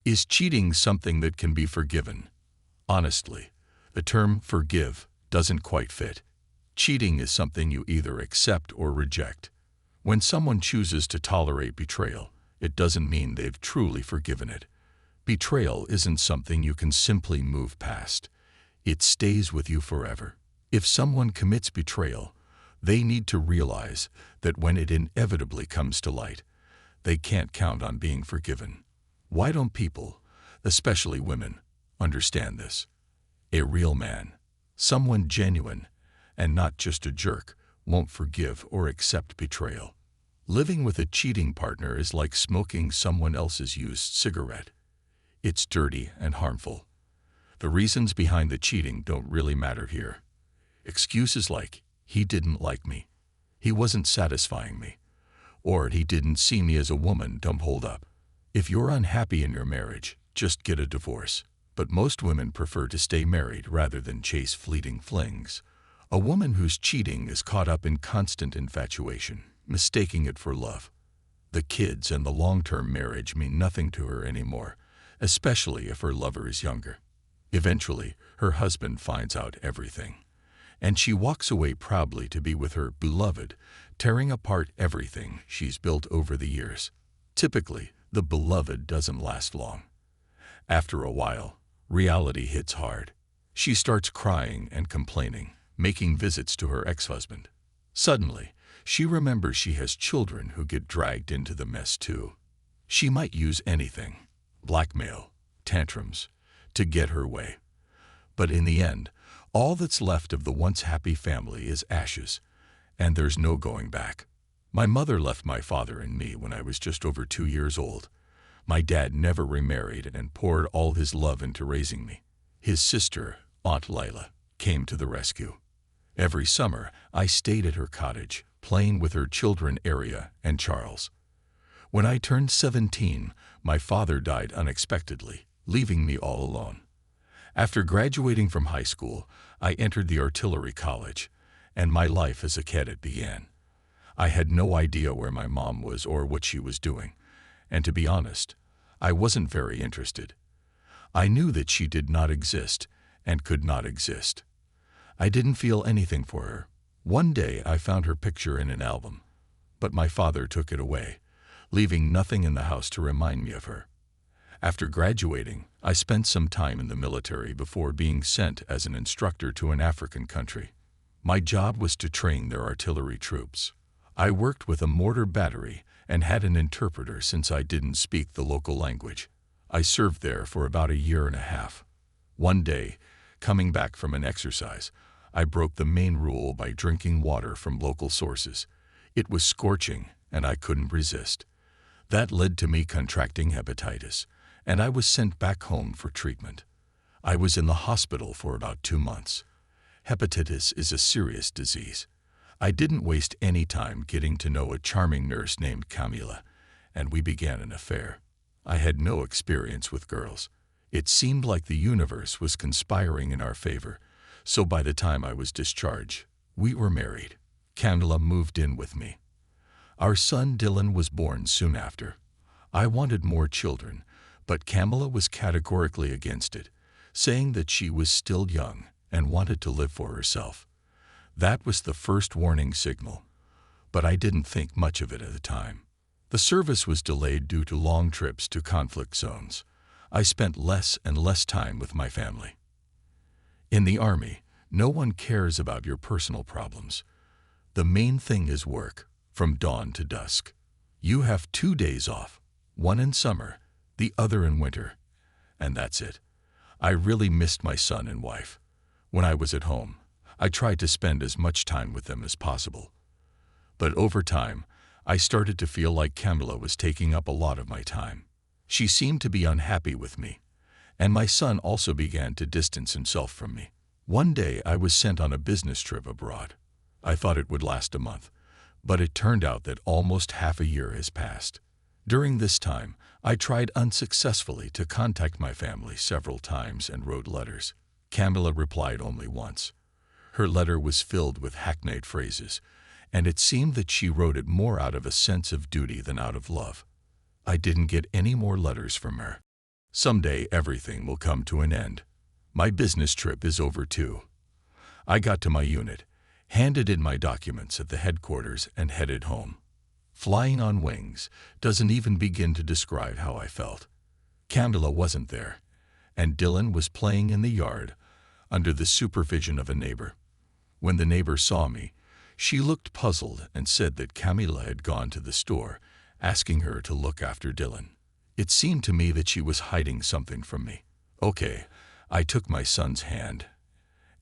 Is cheating something that can be forgiven? Honestly, the term forgive doesn't quite fit. Cheating is something you either accept or reject. When someone chooses to tolerate betrayal, it doesn't mean they've truly forgiven it. Betrayal isn't something you can simply move past. It stays with you forever. If someone commits betrayal, they need to realize that when it inevitably comes to light, they can't count on being forgiven. Why don't people, especially women, understand this? A real man, someone genuine, and not just a jerk, won't forgive or accept betrayal. Living with a cheating partner is like smoking someone else's used cigarette. It's dirty and harmful. The reasons behind the cheating don't really matter here. Excuses like, he didn't like me, he wasn't satisfying me, or he didn't see me as a woman don't hold up. If you're unhappy in your marriage, just get a divorce. But most women prefer to stay married rather than chase fleeting flings. A woman who's cheating is caught up in constant infatuation, mistaking it for love. The kids and the long-term marriage mean nothing to her anymore, especially if her lover is younger. Eventually, her husband finds out everything, and she walks away proudly to be with her beloved, tearing apart everything she's built over the years. Typically, the beloved doesn't last long. After a while, reality hits hard. She starts crying and complaining, making visits to her ex-husband. Suddenly, she remembers she has children who get dragged into the mess too. She might use anything, blackmail, tantrums, to get her way. But in the end, all that's left of the once happy family is ashes, and there's no going back. My mother left my father and me when I was just over 2 years old. My dad never remarried and poured all his love into raising me. His sister, Aunt Lila, came to the rescue. Every summer, I stayed at her cottage, playing with her children Aria and Charles. When I turned 17, my father died unexpectedly, leaving me all alone. After graduating from high school, I entered the artillery college, and my life as a cadet began. I had no idea where my mom was or what she was doing, and to be honest, I wasn't very interested. I knew that she did not exist and could not exist. I didn't feel anything for her. One day I found her picture in an album, but my father took it away, leaving nothing in the house to remind me of her. After graduating, I spent some time in the military before being sent as an instructor to an African country. My job was to train their artillery troops. I worked with a mortar battery and had an interpreter since I didn't speak the local language. I served there for about 1.5 years. One day, coming back from an exercise, I broke the main rule by drinking water from local sources. It was scorching, and I couldn't resist. That led to me contracting hepatitis, and I was sent back home for treatment. I was in the hospital for about 2 months. Hepatitis is a serious disease. I didn't waste any time getting to know a charming nurse named Camila, and we began an affair. I had no experience with girls. It seemed like the universe was conspiring in our favor, so by the time I was discharged, we were married. Camila moved in with me. Our son Dylan was born soon after. I wanted more children, but Camila was categorically against it, saying that she was still young and wanted to live for herself. That was the first warning signal, but I didn't think much of it at the time. The service was delayed due to long trips to conflict zones. I spent less and less time with my family. In the Army, no one cares about your personal problems. The main thing is work, from dawn to dusk. You have 2 days off, one in summer, the other in winter, and that's it. I really missed my son and wife. When I was at home, I tried to spend as much time with them as possible. But over time, I started to feel like Camila was taking up a lot of my time. She seemed to be unhappy with me, and my son also began to distance himself from me. One day I was sent on a business trip abroad. I thought it would last a month, but it turned out that almost half a year has passed. During this time, I tried unsuccessfully to contact my family several times and wrote letters. Camila replied only once. Her letter was filled with hackneyed phrases, and it seemed that she wrote it more out of a sense of duty than out of love. I didn't get any more letters from her. Someday everything will come to an end. My business trip is over too. I got to my unit, handed in my documents at the headquarters, and headed home. Flying on wings doesn't even begin to describe how I felt. Camila wasn't there, and Dylan was playing in the yard under the supervision of a neighbor. When the neighbor saw me, she looked puzzled and said that Camila had gone to the store, asking her to look after Dylan. It seemed to me that she was hiding something from me. Okay, I took my son's hand,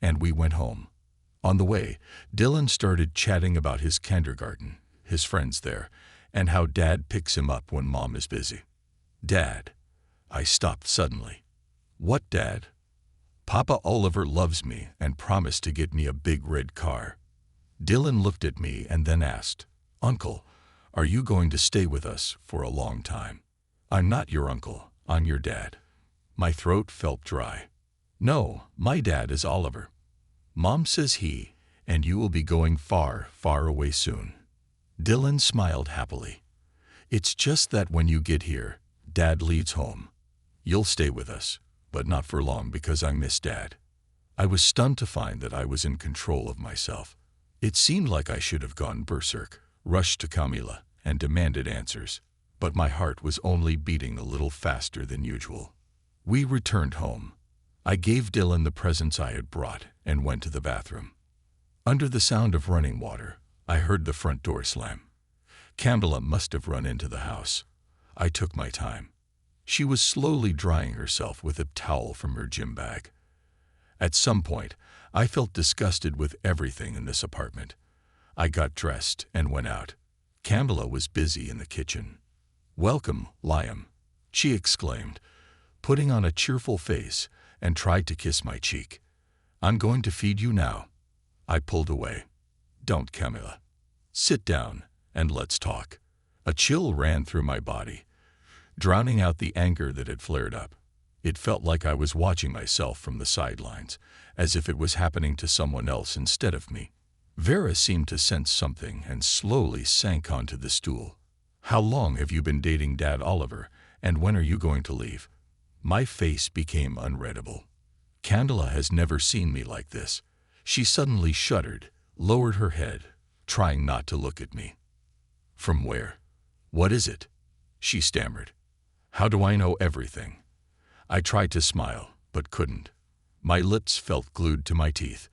and we went home. On the way, Dylan started chatting about his kindergarten, his friends there, and how Dad picks him up when Mom is busy. Dad. I stopped suddenly. What Dad? Papa Oliver loves me and promised to get me a big red car. Dylan looked at me and then asked, Uncle, are you going to stay with us for a long time? I'm not your uncle, I'm your dad. My throat felt dry. No, my dad is Oliver. Mom says he and you will be going far, far away soon. Dylan smiled happily. It's just that when you get here, Dad leaves home. You'll stay with us, but not for long because I miss Dad. I was stunned to find that I was in control of myself. It seemed like I should have gone berserk, rushed to Camila, and demanded answers. But my heart was only beating a little faster than usual. We returned home. I gave Dylan the presents I had brought and went to the bathroom. Under the sound of running water, I heard the front door slam. Camila must have run into the house. I took my time. She was slowly drying herself with a towel from her gym bag. At some point, I felt disgusted with everything in this apartment. I got dressed and went out. Camila was busy in the kitchen. Welcome, Liam, she exclaimed, putting on a cheerful face, and tried to kiss my cheek. I'm going to feed you now. I pulled away. Don't, Camila. Sit down and let's talk. A chill ran through my body, drowning out the anger that had flared up. It felt like I was watching myself from the sidelines, as if it was happening to someone else instead of me. Vera seemed to sense something and slowly sank onto the stool. How long have you been dating Dad Oliver, and when are you going to leave? My face became unreadable. Camila has never seen me like this. She suddenly shuddered, lowered her head, trying not to look at me. From where? What is it? She stammered. How do I know everything? I tried to smile, but couldn't. My lips felt glued to my teeth.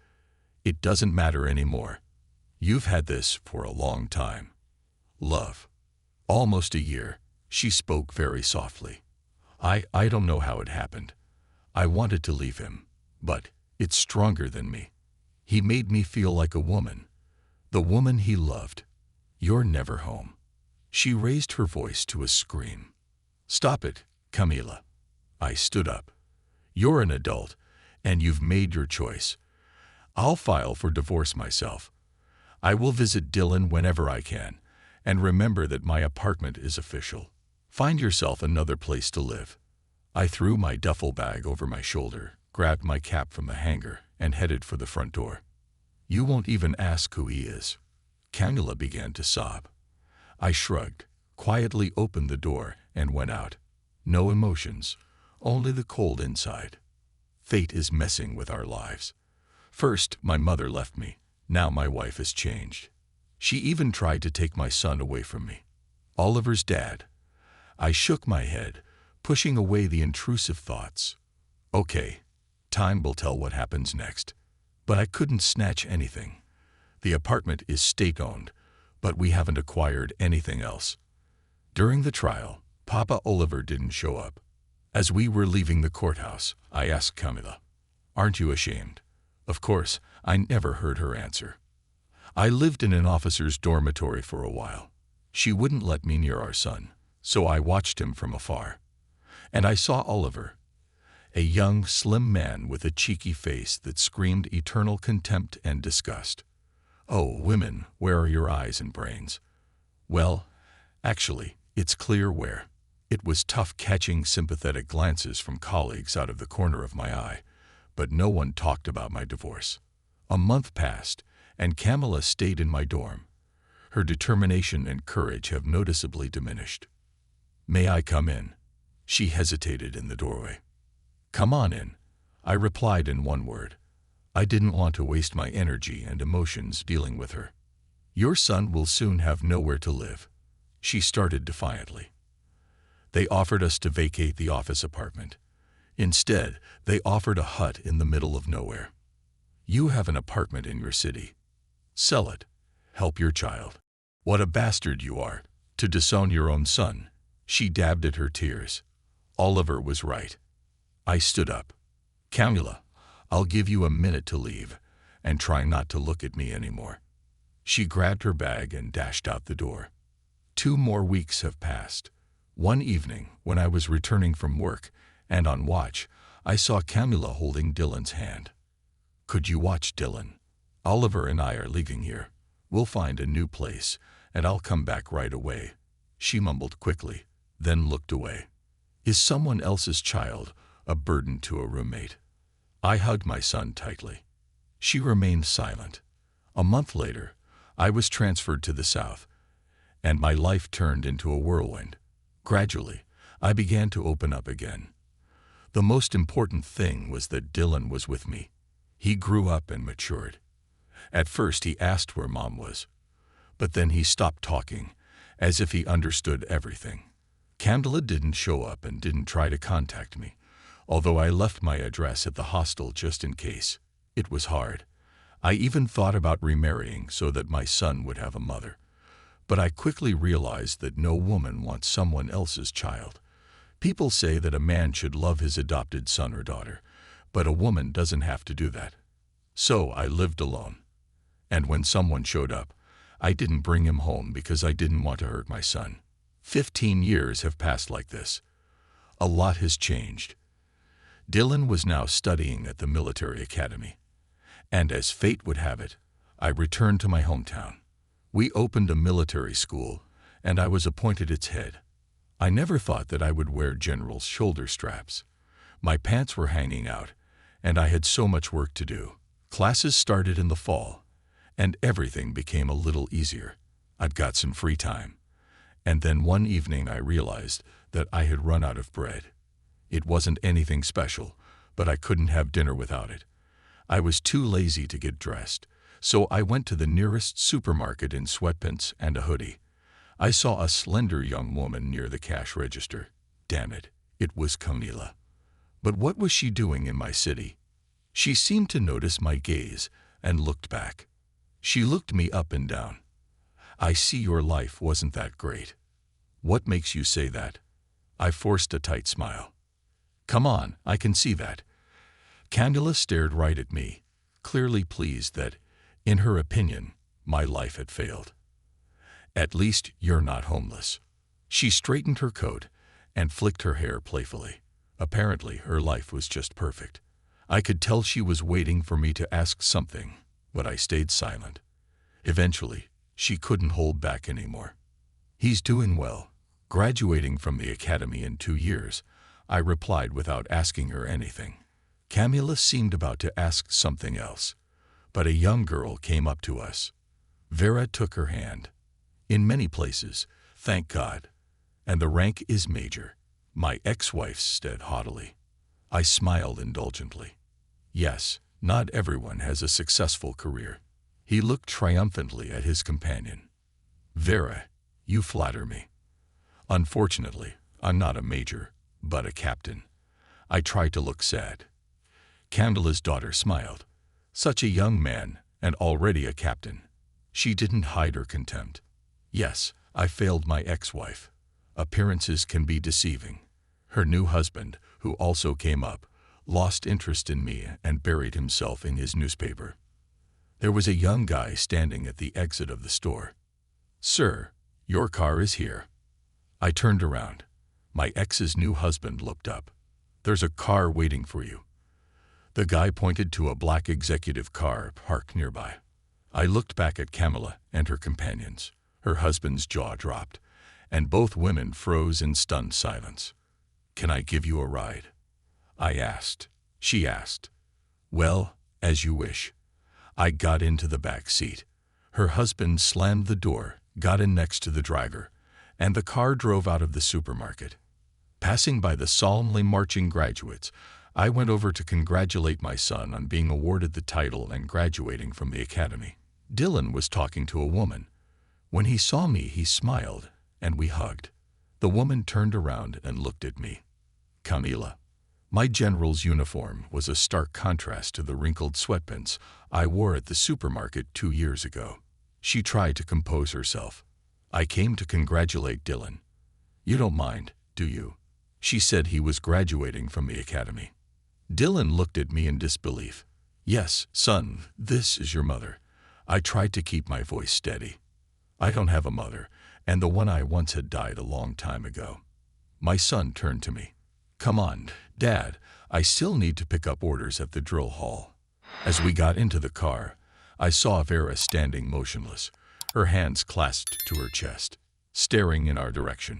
It doesn't matter anymore. You've had this for a long time. Love. Almost a year, she spoke very softly. I don't know how it happened. I wanted to leave him, but it's stronger than me. He made me feel like a woman, the woman he loved. You're never home. She raised her voice to a scream. Stop it, Camila. I stood up. You're an adult, and you've made your choice. I'll file for divorce myself. I will visit Dylan whenever I can, and remember that my apartment is official. Find yourself another place to live. I threw my duffel bag over my shoulder, grabbed my cap from the hanger, and headed for the front door. You won't even ask who he is. Camila began to sob. I shrugged, quietly opened the door, and went out. No emotions, only the cold inside. Fate is messing with our lives. First, my mother left me. Now my wife has changed. She even tried to take my son away from me. Oliver's dad. I shook my head, pushing away the intrusive thoughts. Okay, time will tell what happens next. But I couldn't snatch anything. The apartment is state-owned, but we haven't acquired anything else. During the trial, Papa Oliver didn't show up. As we were leaving the courthouse, I asked Camila, "Aren't you ashamed?" Of course, I never heard her answer. I lived in an officer's dormitory for a while. She wouldn't let me near our son, so I watched him from afar. And I saw Oliver, a young, slim man with a cheeky face that screamed eternal contempt and disgust. Oh, women, where are your eyes and brains? Well, actually, it's clear where. It was tough catching sympathetic glances from colleagues out of the corner of my eye, but no one talked about my divorce. A month passed, and Camila stayed in my dorm. Her determination and courage have noticeably diminished. May I come in? She hesitated in the doorway. "Come on in," I replied in one word. I didn't want to waste my energy and emotions dealing with her. "Your son will soon have nowhere to live," she started defiantly. They offered us to vacate the office apartment. Instead, they offered a hut in the middle of nowhere. "You have an apartment in your city. Sell it. Help your child." "What a bastard you are, to disown your own son." She dabbed at her tears. Oliver was right. I stood up. "Camilla, I'll give you a minute to leave, and try not to look at me anymore." She grabbed her bag and dashed out the door. 2 more weeks have passed. One evening, when I was returning from work and on watch, I saw Camilla holding Dylan's hand. "Could you watch Dylan? Oliver and I are leaving here. We'll find a new place, and I'll come back right away." She mumbled quickly, then looked away. Is someone else's child a burden to a roommate? I hugged my son tightly. She remained silent. A month later, I was transferred to the South, and my life turned into a whirlwind. Gradually, I began to open up again. The most important thing was that Dylan was with me. He grew up and matured. At first, he asked where Mom was, but then he stopped talking, as if he understood everything. Camilla didn't show up and didn't try to contact me, although I left my address at the hostel just in case. It was hard. I even thought about remarrying so that my son would have a mother. But I quickly realized that no woman wants someone else's child. People say that a man should love his adopted son or daughter, but a woman doesn't have to do that. So I lived alone. And when someone showed up, I didn't bring him home because I didn't want to hurt my son. 15 years have passed like this. A lot has changed. Dylan was now studying at the military academy. And as fate would have it, I returned to my hometown. We opened a military school, and I was appointed its head. I never thought that I would wear general's shoulder straps. My pants were hanging out, and I had so much work to do. Classes started in the fall, and everything became a little easier. I'd got some free time. And then one evening I realized that I had run out of bread. It wasn't anything special, but I couldn't have dinner without it. I was too lazy to get dressed, so I went to the nearest supermarket in sweatpants and a hoodie. I saw a slender young woman near the cash register. Damn it, it was Camilla. But what was she doing in my city? She seemed to notice my gaze and looked back. She looked me up and down. "I see your life wasn't that great." "What makes you say that?" I forced a tight smile. "Come on, I can see that." Camilla stared right at me, clearly pleased that, in her opinion, my life had failed. "At least you're not homeless." She straightened her coat and flicked her hair playfully. Apparently, her life was just perfect. I could tell she was waiting for me to ask something, but I stayed silent. Eventually, she couldn't hold back anymore. "He's doing well, graduating from the academy in 2 years," I replied without asking her anything. Camilla seemed about to ask something else, but a young girl came up to us. Vera took her hand. "In many places, thank God. And the rank is major," my ex-wife said haughtily. I smiled indulgently. "Yes, not everyone has a successful career." He looked triumphantly at his companion. "Vera, you flatter me. Unfortunately, I'm not a major, but a captain." I tried to look sad. Camilla's daughter smiled. Such a young man, and already a captain. She didn't hide her contempt. "Yes, I failed my ex-wife. Appearances can be deceiving." Her new husband, who also came up, lost interest in me and buried himself in his newspaper. There was a young guy standing at the exit of the store. "Sir, your car is here." I turned around. My ex's new husband looked up. "There's a car waiting for you." The guy pointed to a black executive car parked nearby. I looked back at Camilla and her companions. Her husband's jaw dropped, and both women froze in stunned silence. "Can I give you a ride?" I asked. She asked. "Well, as you wish." I got into the back seat. Her husband slammed the door, got in next to the driver, and the car drove out of the supermarket. Passing by the solemnly marching graduates, I went over to congratulate my son on being awarded the title and graduating from the academy. Dylan was talking to a woman. When he saw me, he smiled, and we hugged. The woman turned around and looked at me. Camila. My general's uniform was a stark contrast to the wrinkled sweatpants I wore at the supermarket 2 years ago. She tried to compose herself. I came to congratulate Dylan. You don't mind, do you? She said he was graduating from the academy. Dylan looked at me in disbelief. Yes, son, this is your mother. I tried to keep my voice steady. I don't have a mother, and the one I once had died a long time ago. My son turned to me. Come on, Dad, I still need to pick up orders at the drill hall. As we got into the car, I saw Vera standing motionless, her hands clasped to her chest, staring in our direction.